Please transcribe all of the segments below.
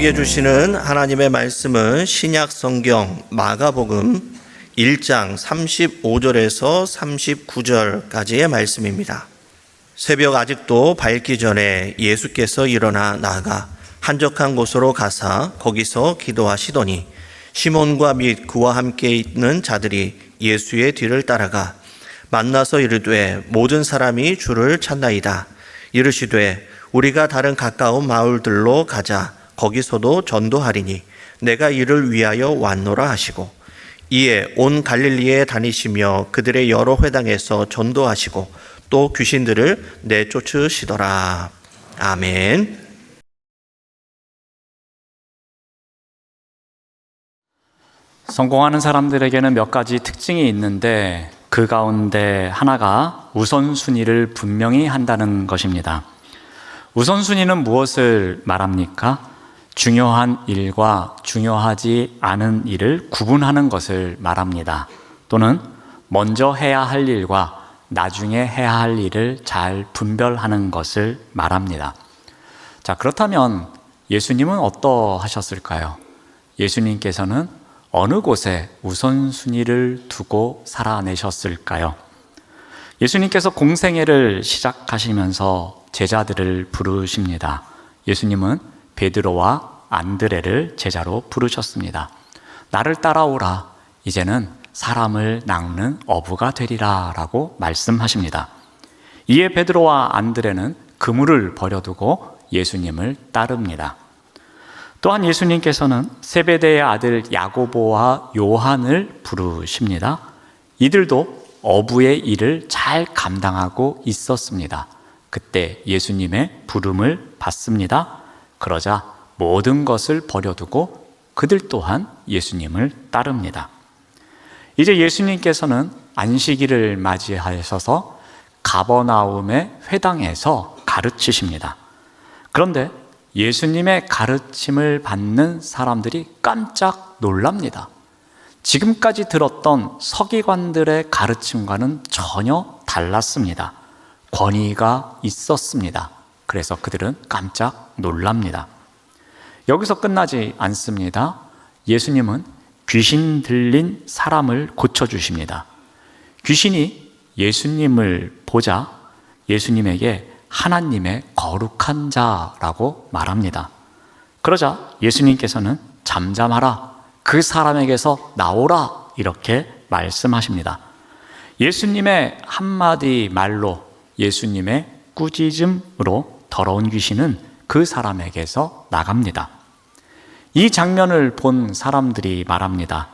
우리에게 주시는 하나님의 말씀은 신약 성경 마가복음 1장 35절에서 39절까지의 말씀입니다. 새벽 아직도 밝기 전에 예수께서 일어나 나아가 한적한 곳으로 가사 거기서 기도하시더니 시몬과 및 그와 함께 있는 자들이 예수의 뒤를 따라가 만나서 이르되 모든 사람이 주를 찾나이다. 이르시되 우리가 다른 가까운 마을들로 가자. 거기서도 전도하리니 내가 이를 위하여 왔노라 하시고 이에 온 갈릴리에 다니시며 그들의 여러 회당에서 전도하시고 또 귀신들을 내쫓으시더라. 아멘. 성공하는 사람들에게는 몇 가지 특징이 있는데 그 가운데 하나가 우선순위를 분명히 한다는 것입니다. 우선순위는 무엇을 말합니까? 중요한 일과 중요하지 않은 일을 구분하는 것을 말합니다. 또는 먼저 해야 할 일과 나중에 해야 할 일을 잘 분별하는 것을 말합니다. 자, 그렇다면 예수님은 어떠하셨을까요? 예수님께서는 어느 곳에 우선순위를 두고 살아내셨을까요? 예수님께서 공생애를 시작하시면서 제자들을 부르십니다. 예수님은 베드로와 안드레를 제자로 부르셨습니다. 나를 따라오라. 이제는 사람을 낚는 어부가 되리라 라고 말씀하십니다. 이에 베드로와 안드레는 그물을 버려두고 예수님을 따릅니다. 또한 예수님께서는 세베대의 아들 야고보와 요한을 부르십니다. 이들도 어부의 일을 잘 감당하고 있었습니다. 그때 예수님의 부름을 받습니다. 그러자 모든 것을 버려두고 그들 또한 예수님을 따릅니다. 이제 예수님께서는 안식일을 맞이하셔서 가버나움의 회당에서 가르치십니다. 그런데 예수님의 가르침을 받는 사람들이 깜짝 놀랍니다. 지금까지 들었던 서기관들의 가르침과는 전혀 달랐습니다. 권위가 있었습니다. 그래서 그들은 깜짝 놀랍니다. 여기서 끝나지 않습니다. 예수님은 귀신 들린 사람을 고쳐주십니다. 귀신이 예수님을 보자 예수님에게 하나님의 거룩한 자라고 말합니다. 그러자 예수님께서는 잠잠하라, 그 사람에게서 나오라 이렇게 말씀하십니다. 예수님의 한마디 말로, 예수님의 꾸짖음으로 더러운 귀신은 그 사람에게서 나갑니다. 이 장면을 본 사람들이 말합니다.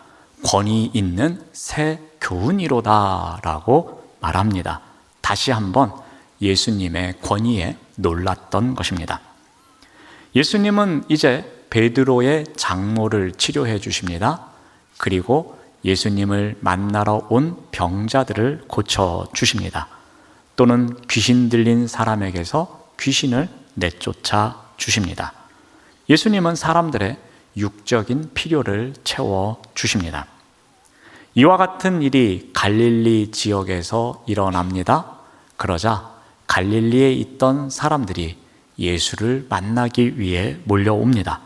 권위 있는 새 교훈이로다 라고 말합니다. 다시 한번 예수님의 권위에 놀랐던 것입니다. 예수님은 이제 베드로의 장모를 치료해 주십니다. 그리고 예수님을 만나러 온 병자들을 고쳐 주십니다. 또는 귀신 들린 사람에게서 귀신을 내쫓아 주십니다. 예수님은 사람들의 육적인 필요를 채워 주십니다. 이와 같은 일이 갈릴리 지역에서 일어납니다. 그러자 갈릴리에 있던 사람들이 예수를 만나기 위해 몰려옵니다.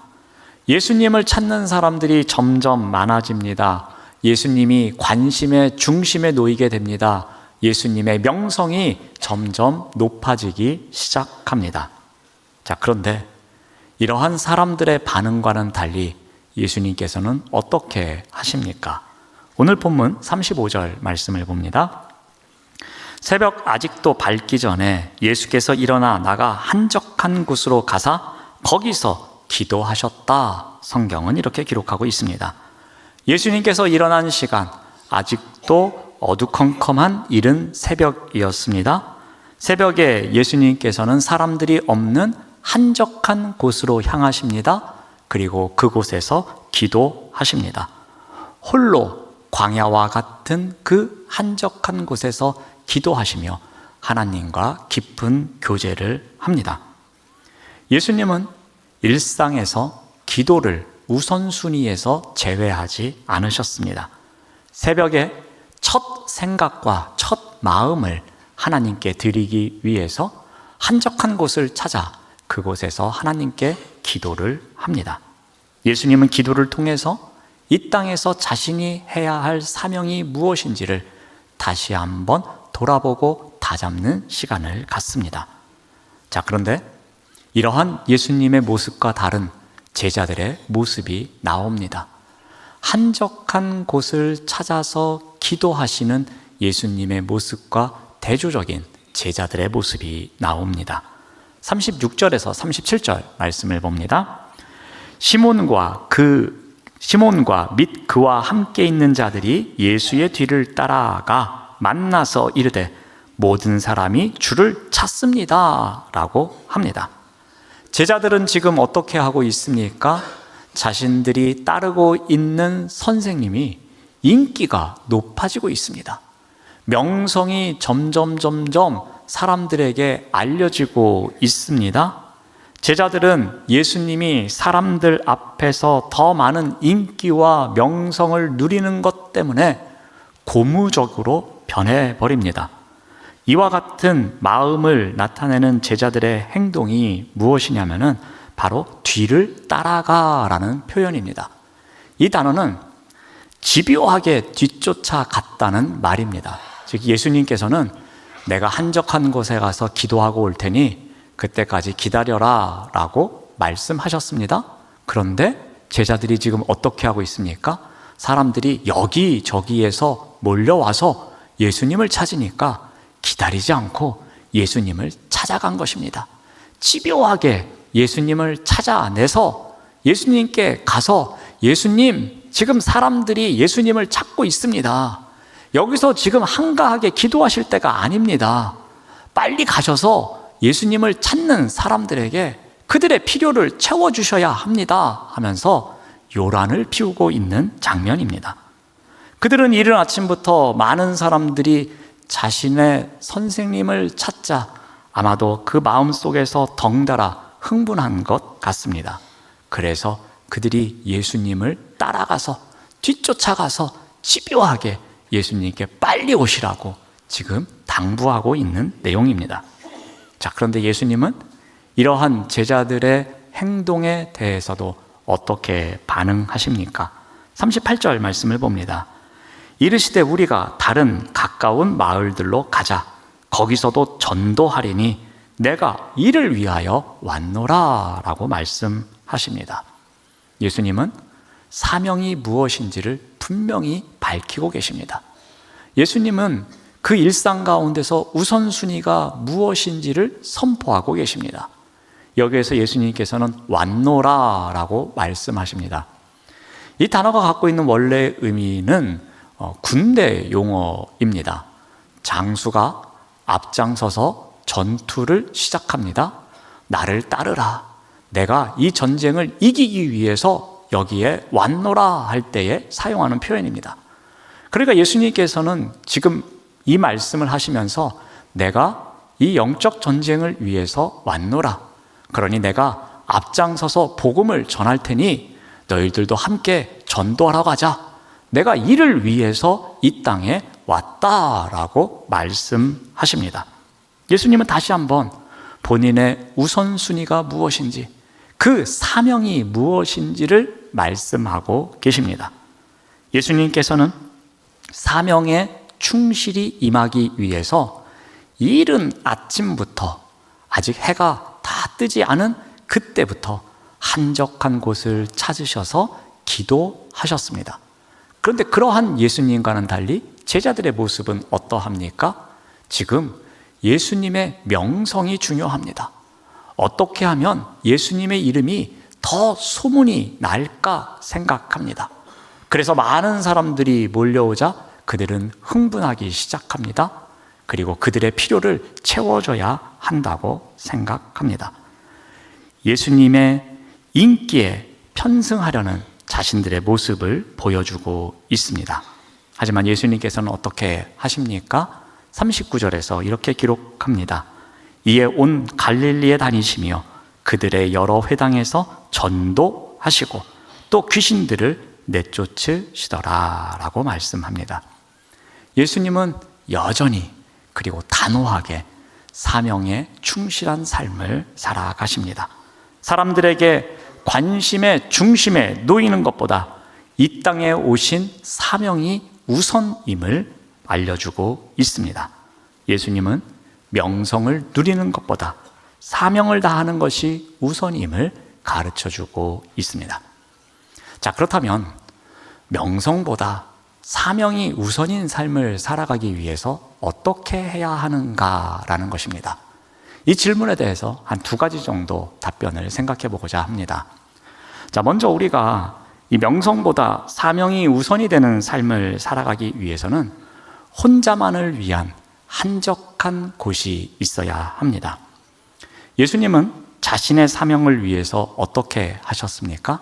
예수님을 찾는 사람들이 점점 많아집니다. 예수님이 관심의 중심에 놓이게 됩니다. 예수님의 명성이 점점 높아지기 시작합니다. 자, 그런데 이러한 사람들의 반응과는 달리 예수님께서는 어떻게 하십니까? 오늘 본문 35절 말씀을 봅니다. 새벽 아직도 밝기 전에 예수께서 일어나 나가 한적한 곳으로 가사 거기서 기도하셨다. 성경은 이렇게 기록하고 있습니다. 예수님께서 일어난 시간, 아직도 어두컴컴한 이른 새벽이었습니다. 새벽에 예수님께서는 사람들이 없는 한적한 곳으로 향하십니다. 그리고 그곳에서 기도하십니다. 홀로 광야와 같은 그 한적한 곳에서 기도하시며 하나님과 깊은 교제를 합니다. 예수님은 일상에서 기도를 우선순위에서 제외하지 않으셨습니다. 새벽에 첫 생각과 첫 마음을 하나님께 드리기 위해서 한적한 곳을 찾아 그곳에서 하나님께 기도를 합니다. 예수님은 기도를 통해서 이 땅에서 자신이 해야 할 사명이 무엇인지를 다시 한번 돌아보고 다잡는 시간을 갖습니다. 자, 그런데 이러한 예수님의 모습과 다른 제자들의 모습이 나옵니다. 한적한 곳을 찾아서 기도하시는 예수님의 모습과 대조적인 제자들의 모습이 나옵니다. 36절에서 37절 말씀을 봅니다. 시몬과 및 그와 함께 있는 자들이 예수의 뒤를 따라가 만나서 이르되 모든 사람이 주를 찾습니다 라고 합니다. 제자들은 지금 어떻게 하고 있습니까? 자신들이 따르고 있는 선생님이 인기가 높아지고 있습니다. 명성이 점점 사람들에게 알려지고 있습니다. 제자들은 예수님이 사람들 앞에서 더 많은 인기와 명성을 누리는 것 때문에 고무적으로 변해버립니다. 이와 같은 마음을 나타내는 제자들의 행동이 무엇이냐면은 바로 뒤를 따라가라는 표현입니다. 이 단어는 집요하게 뒤쫓아갔다는 말입니다. 즉 예수님께서는 내가 한적한 곳에 가서 기도하고 올 테니 그때까지 기다려라 라고 말씀하셨습니다. 그런데 제자들이 지금 어떻게 하고 있습니까? 사람들이 여기저기에서 몰려와서 예수님을 찾으니까 기다리지 않고 예수님을 찾아간 것입니다. 집요하게 예수님을 찾아내서 예수님께 가서 예수님, 지금 사람들이 예수님을 찾고 있습니다. 여기서 지금 한가하게 기도하실 때가 아닙니다. 빨리 가셔서 예수님을 찾는 사람들에게 그들의 필요를 채워주셔야 합니다 하면서 요란을 피우고 있는 장면입니다. 그들은 이른 아침부터 많은 사람들이 자신의 선생님을 찾자 아마도 그 마음속에서 덩달아 흥분한 것 같습니다. 그래서 그들이 예수님을 따라가서 뒤쫓아가서 집요하게 예수님께 빨리 오시라고 지금 당부하고 있는 내용입니다. 자, 그런데 예수님은 이러한 제자들의 행동에 대해서도 어떻게 반응하십니까? 38절 말씀을 봅니다. 이르시되 우리가 다른 가까운 마을들로 가자. 거기서도 전도하리니 내가 이를 위하여 왔노라 라고 말씀하십니다. 예수님은 사명이 무엇인지를 분명히 밝히고 계십니다. 예수님은 그 일상 가운데서 우선순위가 무엇인지를 선포하고 계십니다. 여기에서 예수님께서는 왔노라 라고 말씀하십니다. 이 단어가 갖고 있는 원래 의미는 군대 용어입니다. 장수가 앞장서서 전투를 시작합니다. 나를 따르라. 내가 이 전쟁을 이기기 위해서 여기에 왔노라 할 때에 사용하는 표현입니다. 그러니까 예수님께서는 지금 이 말씀을 하시면서 내가 이 영적 전쟁을 위해서 왔노라. 그러니 내가 앞장서서 복음을 전할 테니 너희들도 함께 전도하러 가자. 내가 이를 위해서 이 땅에 왔다라고 말씀하십니다. 예수님은 다시 한번 본인의 우선순위가 무엇인지, 그 사명이 무엇인지를 말씀하고 계십니다. 예수님께서는 사명에 충실히 임하기 위해서 이른 아침부터 아직 해가 다 뜨지 않은 그때부터 한적한 곳을 찾으셔서 기도하셨습니다. 그런데 그러한 예수님과는 달리 제자들의 모습은 어떠합니까? 지금 예수님의 명성이 중요합니다. 어떻게 하면 예수님의 이름이 더 소문이 날까 생각합니다. 그래서 많은 사람들이 몰려오자 그들은 흥분하기 시작합니다. 그리고 그들의 필요를 채워줘야 한다고 생각합니다. 예수님의 인기에 편승하려는 자신들의 모습을 보여주고 있습니다. 하지만 예수님께서는 어떻게 하십니까? 39절에서 이렇게 기록합니다. 이에 온 갈릴리에 다니시며 그들의 여러 회당에서 전도하시고 또 귀신들을 내쫓으시더라 라고 말씀합니다. 예수님은 여전히 그리고 단호하게 사명에 충실한 삶을 살아가십니다. 사람들에게 관심의 중심에 놓이는 것보다 이 땅에 오신 사명이 우선임을 알려주고 있습니다. 예수님은 명성을 누리는 것보다 사명을 다하는 것이 우선임을 가르쳐주고 있습니다. 자, 그렇다면 명성보다 사명이 우선인 삶을 살아가기 위해서 어떻게 해야 하는가라는 것입니다. 이 질문에 대해서 한 2가지 정도 답변을 생각해 보고자 합니다. 자, 먼저 우리가 이 명성보다 사명이 우선이 되는 삶을 살아가기 위해서는 혼자만을 위한 한적한 곳이 있어야 합니다. 예수님은 자신의 사명을 위해서 어떻게 하셨습니까?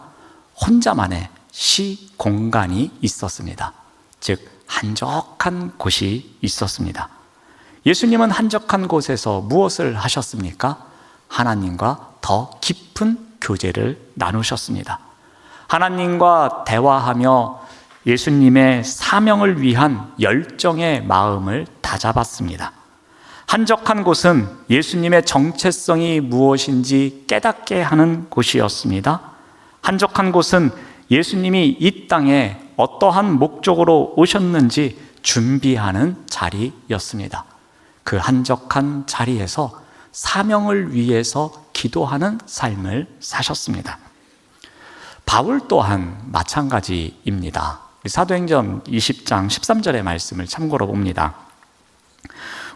혼자만의 시 공간이 있었습니다. 즉, 한적한 곳이 있었습니다. 예수님은 한적한 곳에서 무엇을 하셨습니까? 하나님과 더 깊은 교제를 나누셨습니다. 하나님과 대화하며 예수님의 사명을 위한 열정의 마음을 다잡았습니다. 한적한 곳은 예수님의 정체성이 무엇인지 깨닫게 하는 곳이었습니다. 한적한 곳은 예수님이 이 땅에 어떠한 목적으로 오셨는지 준비하는 자리였습니다. 그 한적한 자리에서 사명을 위해서 기도하는 삶을 사셨습니다. 바울 또한 마찬가지입니다. 사도행전 20장 13절의 말씀을 참고로 봅니다.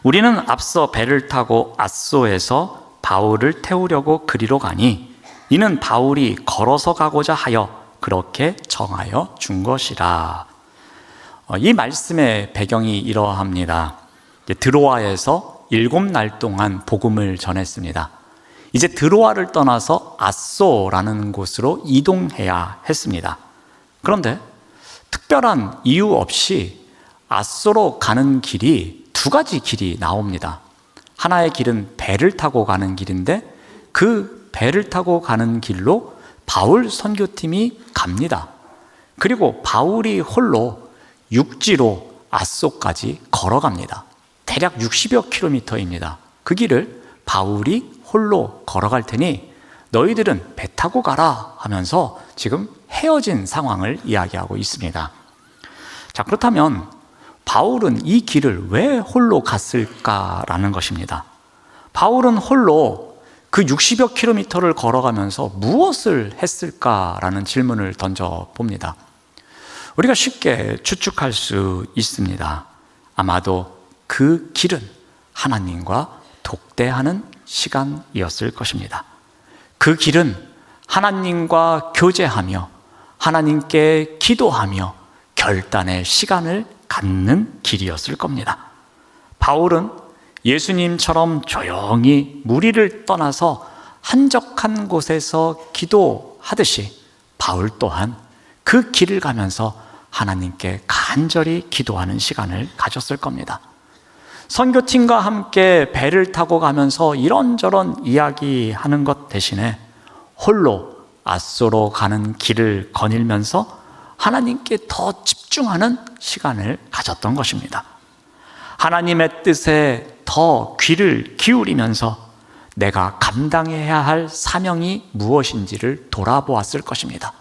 우리는 앞서 배를 타고 앗소에서 바울을 태우려고 그리로 가니 이는 바울이 걸어서 가고자 하여 그렇게 정하여 준 것이라. 이 말씀의 배경이 이러합니다. 드로아에서 7날 동안 복음을 전했습니다. 이제 드로아를 떠나서 앗소라는 곳으로 이동해야 했습니다. 그런데 특별한 이유 없이 앗소로 가는 길이 2가지 길이 나옵니다. 하나의 길은 배를 타고 가는 길인데 그 배를 타고 가는 길로 바울 선교팀이 갑니다. 그리고 바울이 홀로 육지로 앗소까지 걸어갑니다. 대략 60여 킬로미터입니다. 그 길을 바울이 홀로 걸어갈 테니 너희들은 배 타고 가라 하면서 지금 헤어진 상황을 이야기하고 있습니다. 자, 그렇다면 바울은 이 길을 왜 홀로 갔을까라는 것입니다. 바울은 홀로 그 60여 킬로미터를 걸어가면서 무엇을 했을까라는 질문을 던져봅니다. 우리가 쉽게 추측할 수 있습니다. 아마도 그 길은 하나님과 독대하는 시간이었을 것입니다. 그 길은 하나님과 교제하며 하나님께 기도하며 결단의 시간을 갖는 길이었을 겁니다. 바울은 예수님처럼 조용히 무리를 떠나서 한적한 곳에서 기도하듯이 바울 또한 그 길을 가면서 하나님께 간절히 기도하는 시간을 가졌을 겁니다. 선교팀과 함께 배를 타고 가면서 이런저런 이야기하는 것 대신에 홀로 앗소로 가는 길을 거닐면서 하나님께 더 집중하는 시간을 가졌던 것입니다. 하나님의 뜻에 더 귀를 기울이면서 내가 감당해야 할 사명이 무엇인지를 돌아보았을 것입니다.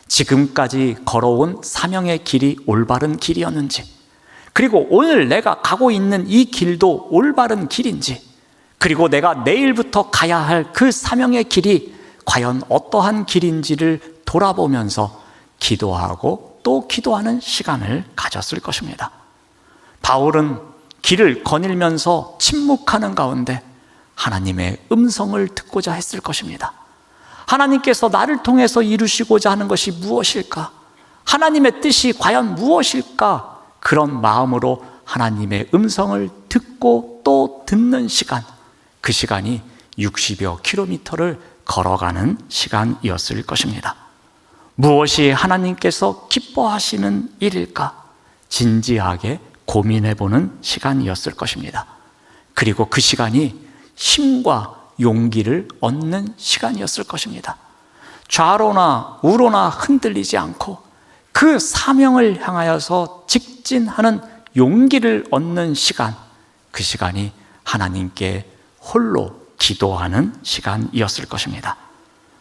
지금까지 걸어온 사명의 길이 올바른 길이었는지, 그리고 오늘 내가 가고 있는 이 길도 올바른 길인지, 그리고 내가 내일부터 가야 할 그 사명의 길이 과연 어떠한 길인지를 돌아보면서 기도하고 또 기도하는 시간을 가졌을 것입니다. 바울은 길을 거닐면서 침묵하는 가운데 하나님의 음성을 듣고자 했을 것입니다. 하나님께서 나를 통해서 이루시고자 하는 것이 무엇일까? 하나님의 뜻이 과연 무엇일까? 그런 마음으로 하나님의 음성을 듣고 또 듣는 시간, 그 시간이 60여 킬로미터를 걸어가는 시간이었을 것입니다. 무엇이 하나님께서 기뻐하시는 일일까? 진지하게 고민해보는 시간이었을 것입니다. 그리고 그 시간이 힘과 용기를 얻는 시간이었을 것입니다. 좌로나 우로나 흔들리지 않고 그 사명을 향하여서 직진하는 용기를 얻는 시간, 그 시간이 하나님께 홀로 기도하는 시간이었을 것입니다.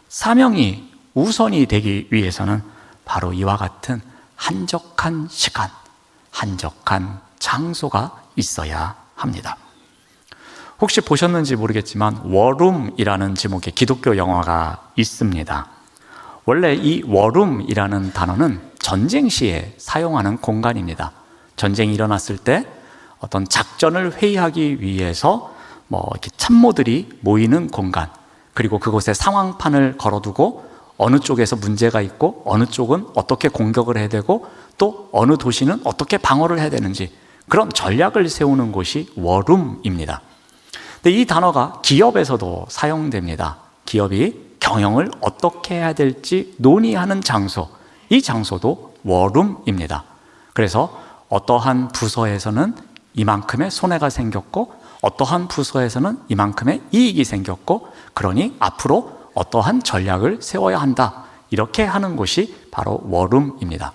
사명이 우선이 되기 위해서는 바로 이와 같은 한적한 시간, 한적한 장소가 있어야 합니다. 혹시 보셨는지 모르겠지만 워룸이라는 제목의 기독교 영화가 있습니다. 원래 이 워룸이라는 단어는 전쟁 시에 사용하는 공간입니다. 전쟁이 일어났을 때 어떤 작전을 회의하기 위해서 이렇게 참모들이 모이는 공간, 그리고 그곳에 상황판을 걸어두고 어느 쪽에서 문제가 있고 어느 쪽은 어떻게 공격을 해야 되고 또 어느 도시는 어떻게 방어를 해야 되는지 그런 전략을 세우는 곳이 워룸입니다. 근데 이 단어가 기업에서도 사용됩니다. 기업이 경영을 어떻게 해야 될지 논의하는 장소, 이 장소도 워룸입니다. 그래서 어떠한 부서에서는 이만큼의 손해가 생겼고 어떠한 부서에서는 이만큼의 이익이 생겼고 그러니 앞으로 어떠한 전략을 세워야 한다, 이렇게 하는 곳이 바로 워룸입니다.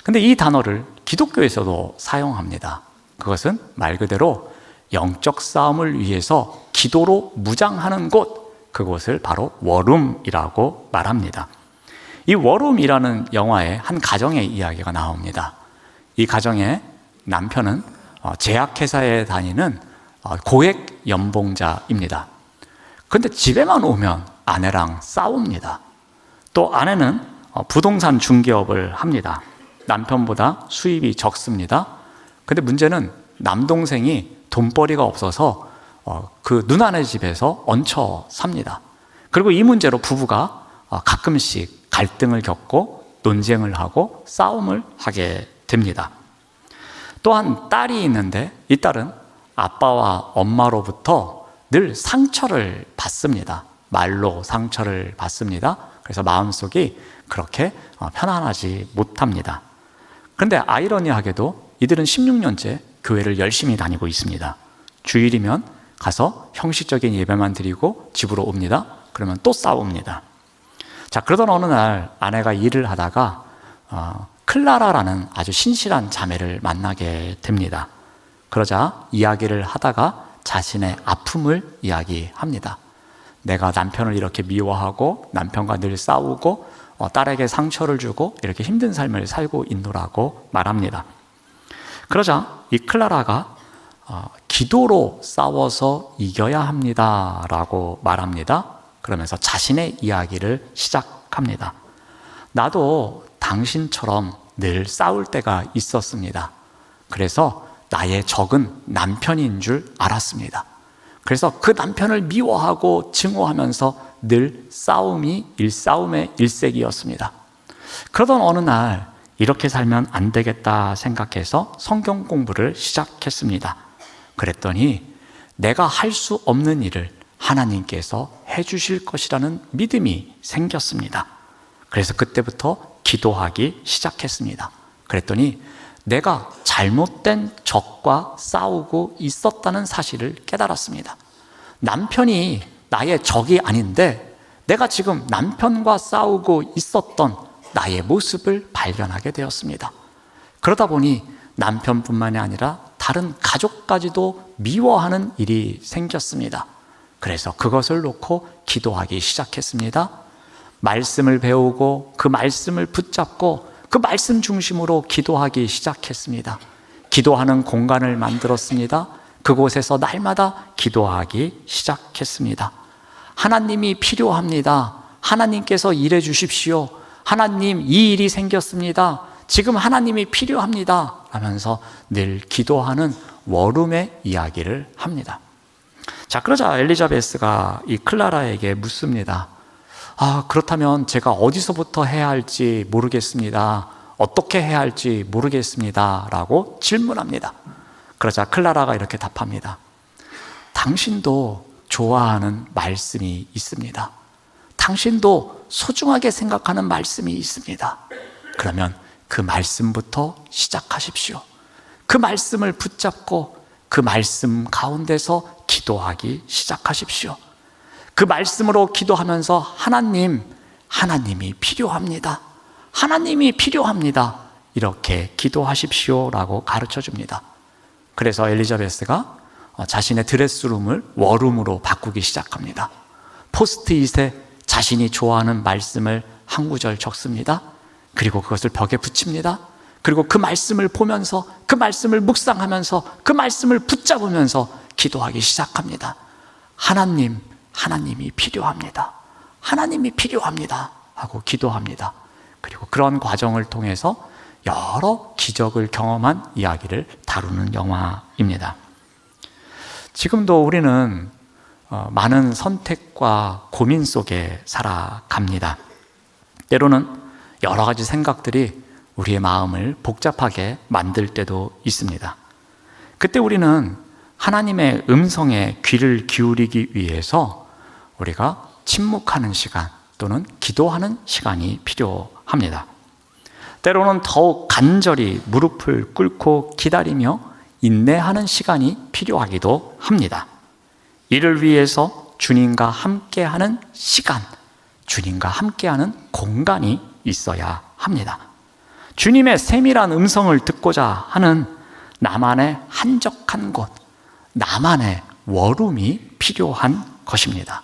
근데 이 단어를 기독교에서도 사용합니다. 그것은 말 그대로 영적 싸움을 위해서 기도로 무장하는 곳, 그곳을 바로 워룸이라고 말합니다. 이 워룸이라는 영화에 한 가정의 이야기가 나옵니다. 이 가정의 남편은 제약회사에 다니는 고액 연봉자입니다. 근데 집에만 오면 아내랑 싸웁니다. 또 아내는 부동산 중개업을 합니다. 남편보다 수입이 적습니다. 근데 문제는 남동생이 돈벌이가 없어서 그 누나네 집에서 얹혀 삽니다. 그리고 이 문제로 부부가 가끔씩 갈등을 겪고 논쟁을 하고 싸움을 하게 됩니다. 또한 딸이 있는데 이 딸은 아빠와 엄마로부터 늘 상처를 받습니다. 말로 상처를 받습니다. 그래서 마음속이 그렇게 편안하지 못합니다. 그런데 아이러니하게도 이들은 16년째 교회를 열심히 다니고 있습니다. 주일이면 가서 형식적인 예배만 드리고 집으로 옵니다. 그러면 또 싸웁니다. 자, 그러던 어느 날 아내가 일을 하다가 클라라라는 아주 신실한 자매를 만나게 됩니다. 그러자 이야기를 하다가 자신의 아픔을 이야기합니다. 내가 남편을 이렇게 미워하고 남편과 늘 싸우고 딸에게 상처를 주고 이렇게 힘든 삶을 살고 있노라고 말합니다. 그러자 이 클라라가 기도로 싸워서 이겨야 합니다 라고 말합니다. 그러면서 자신의 이야기를 시작합니다. 나도 당신처럼 늘 싸울 때가 있었습니다. 그래서 나의 적은 남편인 줄 알았습니다. 그래서 그 남편을 미워하고 증오하면서 늘 싸움이 일싸움의 일색이었습니다. 그러던 어느 날 이렇게 살면 안 되겠다 생각해서 성경 공부를 시작했습니다. 그랬더니 내가 할 수 없는 일을 하나님께서 해주실 것이라는 믿음이 생겼습니다. 그래서 그때부터 기도하기 시작했습니다. 그랬더니 내가 잘못된 적과 싸우고 있었다는 사실을 깨달았습니다. 남편이 나의 적이 아닌데 내가 지금 남편과 싸우고 있었던 나의 모습을 발견하게 되었습니다. 그러다 보니 남편뿐만이 아니라 다른 가족까지도 미워하는 일이 생겼습니다. 그래서 그것을 놓고 기도하기 시작했습니다. 말씀을 배우고 그 말씀을 붙잡고 그 말씀 중심으로 기도하기 시작했습니다. 기도하는 공간을 만들었습니다. 그곳에서 날마다 기도하기 시작했습니다. 하나님이 필요합니다. 하나님께서 일해 주십시오. 하나님, 이 일이 생겼습니다. 지금 하나님이 필요합니다. 하면서 늘 기도하는 워룸의 이야기를 합니다. 자, 그러자 엘리자베스가 이 클라라에게 묻습니다. 그렇다면 제가 어디서부터 해야 할지 모르겠습니다. 어떻게 해야 할지 모르겠습니다. 라고 질문합니다. 그러자 클라라가 이렇게 답합니다. 당신도 좋아하는 말씀이 있습니다. 당신도 소중하게 생각하는 말씀이 있습니다. 그러면 그 말씀부터 시작하십시오. 그 말씀을 붙잡고 그 말씀 가운데서 기도하기 시작하십시오. 그 말씀으로 기도하면서 하나님이 필요합니다. 하나님이 필요합니다. 이렇게 기도하십시오라고 가르쳐 줍니다. 그래서 엘리자베스가 자신의 드레스룸을 워룸으로 바꾸기 시작합니다. 포스트잇에 자신이 좋아하는 말씀을 한 구절 적습니다. 그리고 그것을 벽에 붙입니다. 그리고 그 말씀을 보면서, 그 말씀을 묵상하면서, 그 말씀을 붙잡으면서 기도하기 시작합니다. 하나님이 필요합니다. 하나님이 필요합니다 하고 기도합니다. 그리고 그런 과정을 통해서 여러 기적을 경험한 이야기를 다루는 영화입니다. 지금도 우리는 많은 선택과 고민 속에 살아갑니다. 때로는 여러 가지 생각들이 우리의 마음을 복잡하게 만들 때도 있습니다. 그때 우리는 하나님의 음성에 귀를 기울이기 위해서 우리가 침묵하는 시간 또는 기도하는 시간이 필요합니다. 때로는 더욱 간절히 무릎을 꿇고 기다리며 인내하는 시간이 필요하기도 합니다. 이를 위해서 주님과 함께하는 시간, 주님과 함께하는 공간이 있어야 합니다. 주님의 세밀한 음성을 듣고자 하는 나만의 한적한 곳, 나만의 워룸이 필요한 것입니다.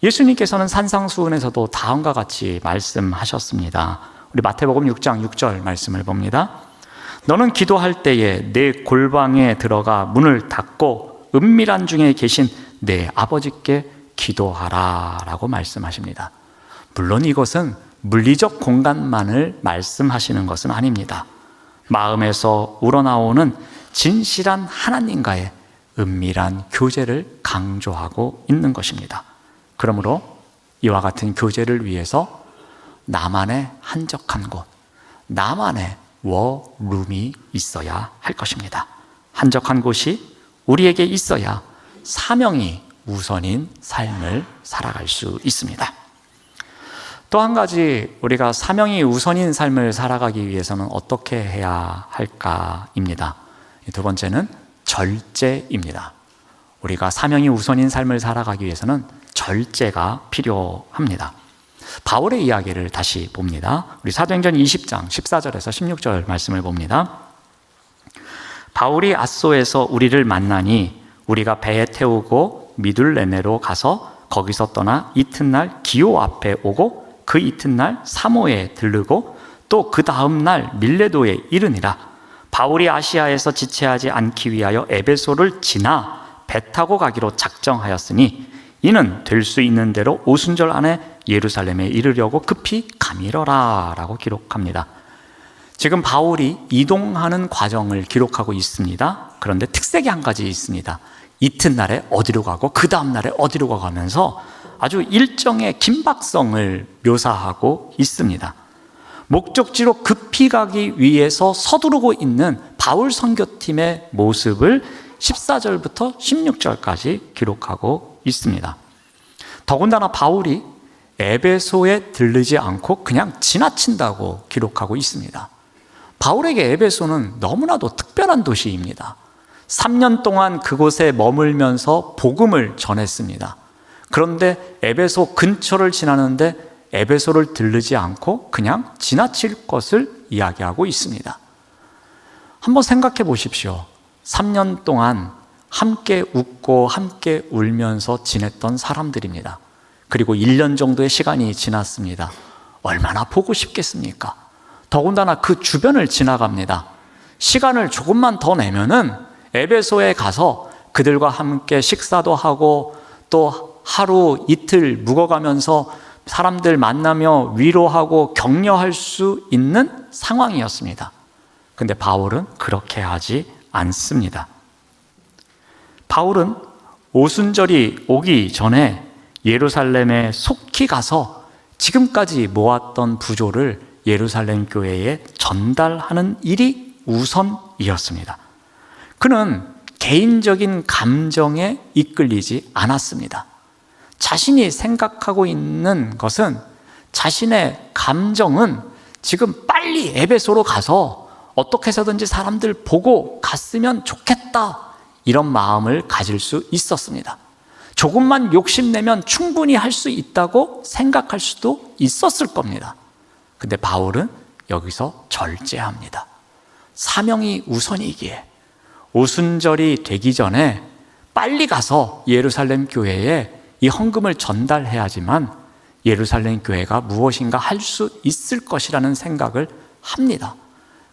예수님께서는 산상수훈에서도 다음과 같이 말씀하셨습니다. 우리 마태복음 6장 6절 말씀을 봅니다. 너는 기도할 때에 내 골방에 들어가 문을 닫고 은밀한 중에 계신 내 아버지께 기도하라 라고 말씀하십니다. 물론 이것은 물리적 공간만을 말씀하시는 것은 아닙니다. 마음에서 우러나오는 진실한 하나님과의 은밀한 교제를 강조하고 있는 것입니다. 그러므로 이와 같은 교제를 위해서 나만의 한적한 곳, 나만의 워룸이 있어야 할 것입니다. 한적한 곳이 우리에게 있어야 사명이 우선인 삶을 살아갈 수 있습니다. 또 한 가지 우리가 사명이 우선인 삶을 살아가기 위해서는 어떻게 해야 할까입니다. 두 번째는 절제입니다. 우리가 사명이 우선인 삶을 살아가기 위해서는 절제가 필요합니다. 바울의 이야기를 다시 봅니다. 우리 사도행전 20장 14절에서 16절 말씀을 봅니다. 바울이 앗소에서 우리를 만나니 우리가 배에 태우고 미둘레네로 가서 거기서 떠나 이튿날 기오 앞에 오고 그 이튿날 사모에 들르고 또 그 다음날 밀레도에 이르니라. 바울이 아시아에서 지체하지 않기 위하여 에베소를 지나 배 타고 가기로 작정하였으니 이는 될 수 있는 대로 오순절 안에 예루살렘에 이르려고 급히 가미러라 라고 기록합니다. 지금 바울이 이동하는 과정을 기록하고 있습니다. 그런데 특색이 한 가지 있습니다. 이튿날에 어디로 가고 그 다음날에 어디로 가면서 아주 일정의 긴박성을 묘사하고 있습니다. 목적지로 급히 가기 위해서 서두르고 있는 바울 선교팀의 모습을 14절부터 16절까지 기록하고 있습니다. 더군다나 바울이 에베소에 들르지 않고 그냥 지나친다고 기록하고 있습니다. 바울에게 에베소는 너무나도 특별한 도시입니다. 3년 동안 그곳에 머물면서 복음을 전했습니다. 그런데 에베소 근처를 지나는데 에베소를 들르지 않고 그냥 지나칠 것을 이야기하고 있습니다. 한번 생각해 보십시오. 3년 동안 함께 웃고 함께 울면서 지냈던 사람들입니다. 그리고 1년 정도의 시간이 지났습니다. 얼마나 보고 싶겠습니까? 더군다나 그 주변을 지나갑니다. 시간을 조금만 더 내면은 에베소에 가서 그들과 함께 식사도 하고 또 하루 이틀 묵어가면서 사람들 만나며 위로하고 격려할 수 있는 상황이었습니다. 근데 바울은 그렇게 하지 않습니다. 바울은 오순절이 오기 전에 예루살렘에 속히 가서 지금까지 모았던 부조를 예루살렘 교회에 전달하는 일이 우선이었습니다. 그는 개인적인 감정에 이끌리지 않았습니다. 자신이 생각하고 있는 것은 자신의 감정은 지금 빨리 에베소로 가서 어떻게 해서든지 사람들 보고 갔으면 좋겠다, 이런 마음을 가질 수 있었습니다. 조금만 욕심내면 충분히 할 수 있다고 생각할 수도 있었을 겁니다. 근데 바울은 여기서 절제합니다. 사명이 우선이기에 오순절이 되기 전에 빨리 가서 예루살렘 교회에 이 헌금을 전달해야지만 예루살렘 교회가 무엇인가 할 수 있을 것이라는 생각을 합니다.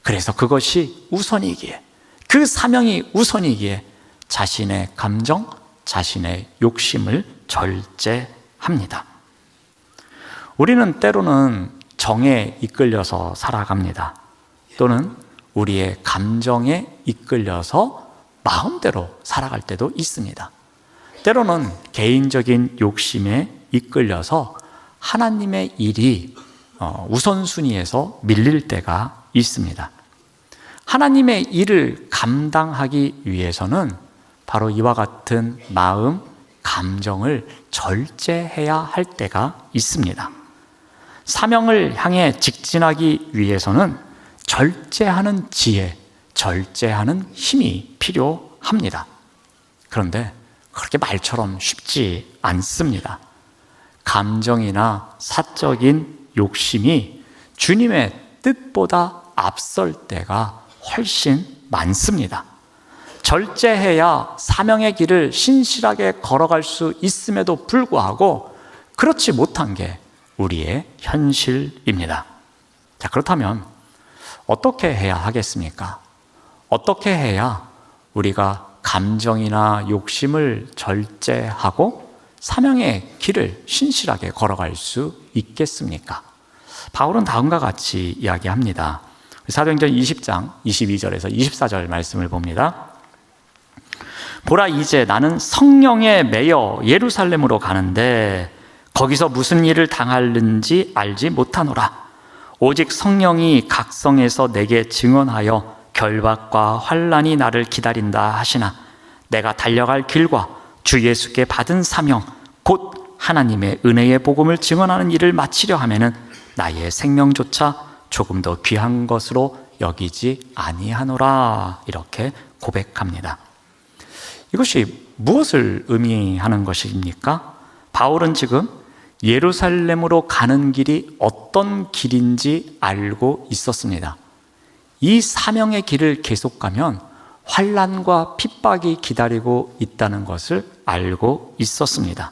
그래서 그것이 우선이기에, 그 사명이 우선이기에 자신의 감정, 자신의 욕심을 절제합니다. 우리는 때로는 정에 이끌려서 살아갑니다. 또는 우리의 감정에 이끌려서 마음대로 살아갈 때도 있습니다. 때로는 개인적인 욕심에 이끌려서 하나님의 일이 우선순위에서 밀릴 때가 있습니다. 하나님의 일을 감당하기 위해서는 바로 이와 같은 마음, 감정을 절제해야 할 때가 있습니다. 사명을 향해 직진하기 위해서는 절제하는 지혜, 절제하는 힘이 필요합니다. 그런데 그렇게 말처럼 쉽지 않습니다. 감정이나 사적인 욕심이 주님의 뜻보다 앞설 때가 훨씬 많습니다. 절제해야 사명의 길을 신실하게 걸어갈 수 있음에도 불구하고 그렇지 못한 게 우리의 현실입니다. 자, 그렇다면 어떻게 해야 하겠습니까? 어떻게 해야 우리가 감정이나 욕심을 절제하고 사명의 길을 신실하게 걸어갈 수 있겠습니까? 바울은 다음과 같이 이야기합니다. 사도행전 20장 22절에서 24절 말씀을 봅니다. 보라, 이제 나는 성령에 매여 예루살렘으로 가는데 거기서 무슨 일을 당하는지 알지 못하노라. 오직 성령이 각성에서 내게 증언하여 결박과 환난이 나를 기다린다 하시나 내가 달려갈 길과 주 예수께 받은 사명 곧 하나님의 은혜의 복음을 증언하는 일을 마치려 하면은 나의 생명조차 조금 더 귀한 것으로 여기지 아니하노라. 이렇게 고백합니다. 이것이 무엇을 의미하는 것입니까? 바울은 지금 예루살렘으로 가는 길이 어떤 길인지 알고 있었습니다. 이 사명의 길을 계속 가면 환난과 핍박이 기다리고 있다는 것을 알고 있었습니다.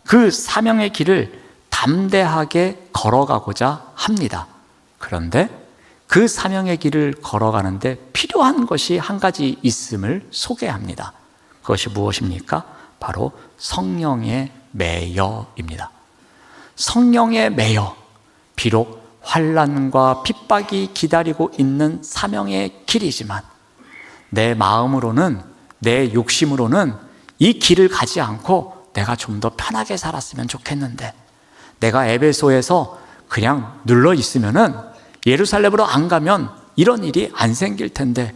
그 사명의 길을 담대하게 걸어가고자 합니다. 그런데 그 사명의 길을 걸어가는데 필요한 것이 한 가지 있음을 소개합니다. 그것이 무엇입니까? 바로 성령의 매여입니다. 성령의 매여, 비록 환난과 핍박이 기다리고 있는 사명의 길이지만 내 마음으로는, 내 욕심으로는 이 길을 가지 않고 내가 좀 더 편하게 살았으면 좋겠는데, 내가 에베소에서 그냥 눌러 있으면은 예루살렘으로 안 가면 이런 일이 안 생길 텐데,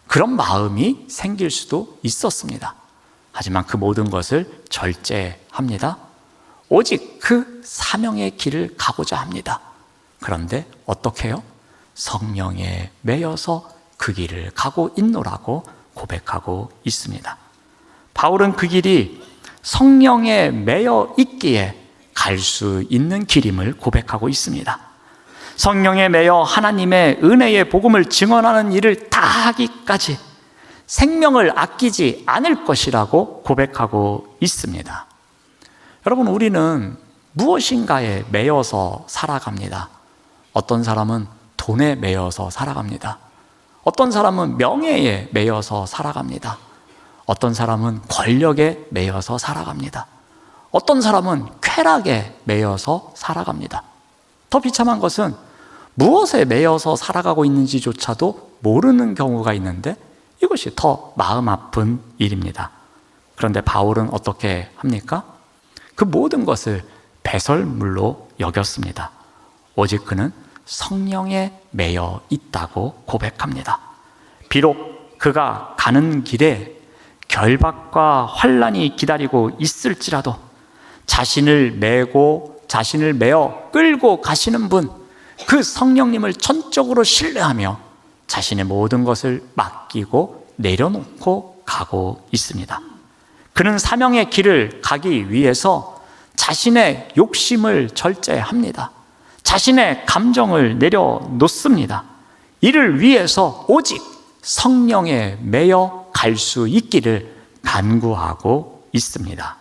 그런 마음이 생길 수도 있었습니다. 하지만 그 모든 것을 절제합니다. 오직 그 사명의 길을 가고자 합니다. 그런데 어떻게 해요? 성령에 매여서 그 길을 가고 있노라고 고백하고 있습니다. 바울은 그 길이 성령에 매여 있기에 갈 수 있는 길임을 고백하고 있습니다. 성령에 매여 하나님의 은혜의 복음을 증언하는 일을 다 하기까지 생명을 아끼지 않을 것이라고 고백하고 있습니다. 여러분, 우리는 무엇인가에 매여서 살아갑니다. 어떤 사람은 돈에 매여서 살아갑니다. 어떤 사람은 명예에 매여서 살아갑니다. 어떤 사람은 권력에 매여서 살아갑니다. 어떤 사람은 쾌락에 매여서 살아갑니다. 더 비참한 것은 무엇에 매여서 살아가고 있는지조차도 모르는 경우가 있는데 이것이 더 마음 아픈 일입니다. 그런데 바울은 어떻게 합니까? 그 모든 것을 배설물로 여겼습니다. 오직 그는 성령에 매여 있다고 고백합니다. 비록 그가 가는 길에 결박과 환난이 기다리고 있을지라도 자신을 매어 끌고 가시는 분, 그 성령님을 전적으로 신뢰하며 자신의 모든 것을 맡기고 내려놓고 가고 있습니다. 그는 사명의 길을 가기 위해서 자신의 욕심을 절제합니다. 자신의 감정을 내려놓습니다. 이를 위해서 오직 성령에 매여 갈 수 있기를 간구하고 있습니다.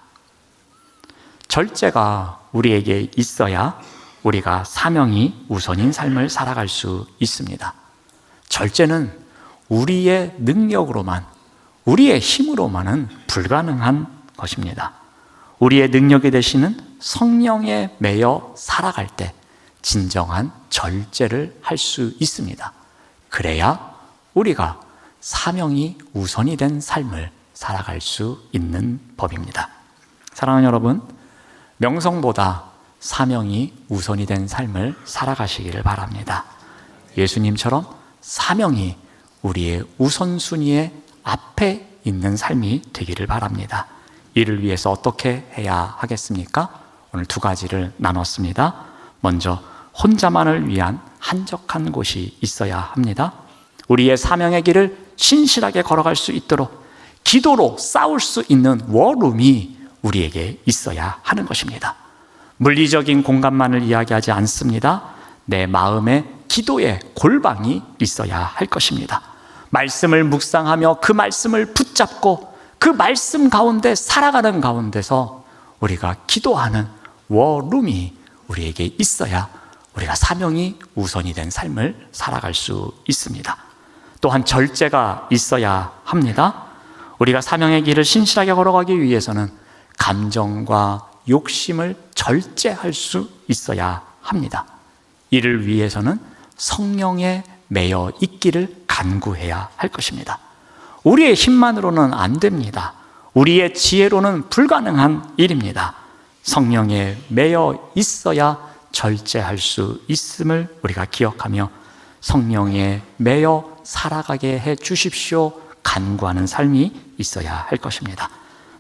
절제가 우리에게 있어야 우리가 사명이 우선인 삶을 살아갈 수 있습니다. 절제는 우리의 능력으로만, 우리의 힘으로만은 불가능한 것입니다. 우리의 능력이 되시는 성령에 매여 살아갈 때 진정한 절제를 할 수 있습니다. 그래야 우리가 사명이 우선이 된 삶을 살아갈 수 있는 법입니다. 사랑하는 여러분, 명성보다 사명이 우선이 된 삶을 살아가시기를 바랍니다. 예수님처럼 사명이 우리의 우선순위의 앞에 있는 삶이 되기를 바랍니다. 이를 위해서 어떻게 해야 하겠습니까? 오늘 두 가지를 나눴습니다. 먼저 혼자만을 위한 한적한 곳이 있어야 합니다. 우리의 사명의 길을 신실하게 걸어갈 수 있도록 기도로 싸울 수 있는 워룸이 우리에게 있어야 하는 것입니다. 물리적인 공간만을 이야기하지 않습니다. 내 마음의 기도의 골방이 있어야 할 것입니다. 말씀을 묵상하며 그 말씀을 붙잡고 그 말씀 가운데 살아가는 가운데서 우리가 기도하는 워룸이 우리에게 있어야 우리가 사명이 우선이 된 삶을 살아갈 수 있습니다. 또한 절제가 있어야 합니다. 우리가 사명의 길을 신실하게 걸어가기 위해서는 감정과 욕심을 절제할 수 있어야 합니다. 이를 위해서는 성령에 매여 있기를 간구해야 할 것입니다. 우리의 힘만으로는 안 됩니다. 우리의 지혜로는 불가능한 일입니다. 성령에 매여 있어야 절제할 수 있음을 우리가 기억하며 성령에 매여 살아가게 해 주십시오 간구하는 삶이 있어야 할 것입니다.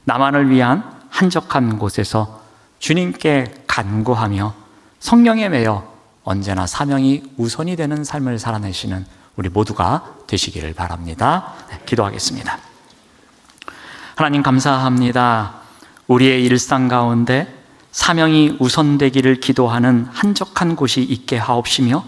나만을 위한 한적한 곳에서 주님께 간구하며 성령에 매여 언제나 사명이 우선이 되는 삶을 살아내시는 우리 모두가 되시기를 바랍니다. 기도하겠습니다. 하나님 감사합니다. 우리의 일상 가운데 사명이 우선되기를 기도하는 한적한 곳이 있게 하옵시며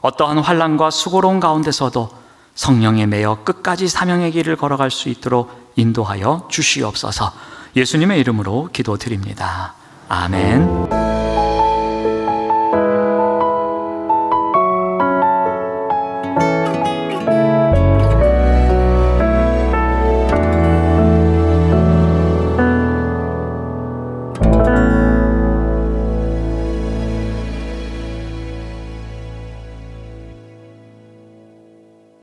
어떠한 환난과 수고로운 가운데서도 성령에 매여 끝까지 사명의 길을 걸어갈 수 있도록 인도하여 주시옵소서. 예수님의 이름으로 기도드립니다. 아멘.